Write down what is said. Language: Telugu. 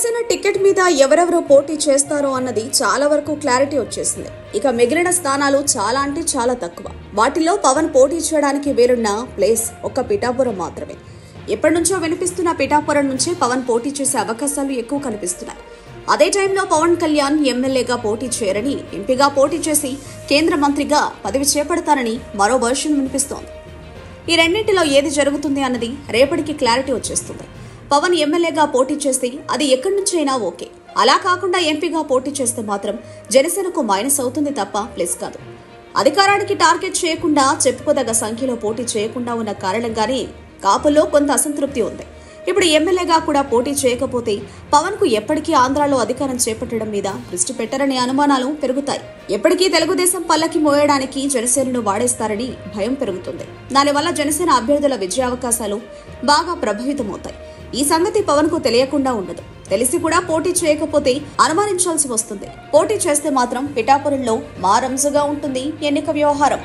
జనసేన టికెట్ మీద ఎవరెవరు పోటీ చేస్తారో అన్నది చాలా వరకు క్లారిటీ వచ్చేసింది. ఇక మిగిలిన స్థానాలు చాలా అంటే చాలా తక్కువ. వాటిలో పవన్ పోటీ చేయడానికి వేరున్న ప్లేస్ ఒక్క పిఠాపురం మాత్రమే. ఎప్పటి నుంచో వినిపిస్తున్న పిఠాపురం నుంచే పవన్ పోటీ చేసే అవకాశాలు ఎక్కువ కనిపిస్తున్నాయి. అదే టైంలో పవన్ కళ్యాణ్ ఎమ్మెల్యేగా పోటీ చేయరని, ఎంపీగా పోటీ చేసి కేంద్ర మంత్రిగా పదవి చేపడతారని మరో వర్షన్ వినిపిస్తోంది. ఈ రెండింటిలో ఏది జరుగుతుంది అన్నది రేపటికి క్లారిటీ వచ్చేస్తుంది. పవన్ ఎమ్మెల్యేగా పోటీ చేస్తే అది ఎక్కడి నుంచైనా ఓకే. అలా కాకుండా ఎంపీగా పోటీ చేస్తే మాత్రం జనసేనకు మైనస్ అవుతుంది తప్ప ప్లస్ కాదు. అధికారానికి టార్గెట్ చేయకుండా, చెప్పుకోదగ్గ సంఖ్యలో పోటీ చేయకుండా ఉన్న కారణంగానే కాపుల్లో కొంత అసంతృప్తి ఉంది. ఇప్పుడు ఎమ్మెల్యేగా కూడా పోటీ చేయకపోతే పవన్ కు ఎప్పటికీ ఆంధ్రాలో అధికారం చేపట్టడం మీద దృష్టి పెట్టరనే అనుమానాలు పెరుగుతాయి. ఎప్పటికీ తెలుగుదేశం పల్లకి మోయడానికి జనసేనను వాడేస్తారని భయం పెరుగుతుంది. దానివల్ల జనసేన అభ్యర్థుల విజయావకాశాలు బాగా ప్రభావితమవుతాయి. ఈ సంగతి పవన్ కు తెలియకుండా ఉండదు. తెలిసి కూడా పోటీ చేయకపోతే అనుమానించాల్సి వస్తుంది. పోటీ చేస్తే మాత్రం పిఠాపురంలో మారంజుగా ఉంటుంది ఎన్నిక వ్యవహారం.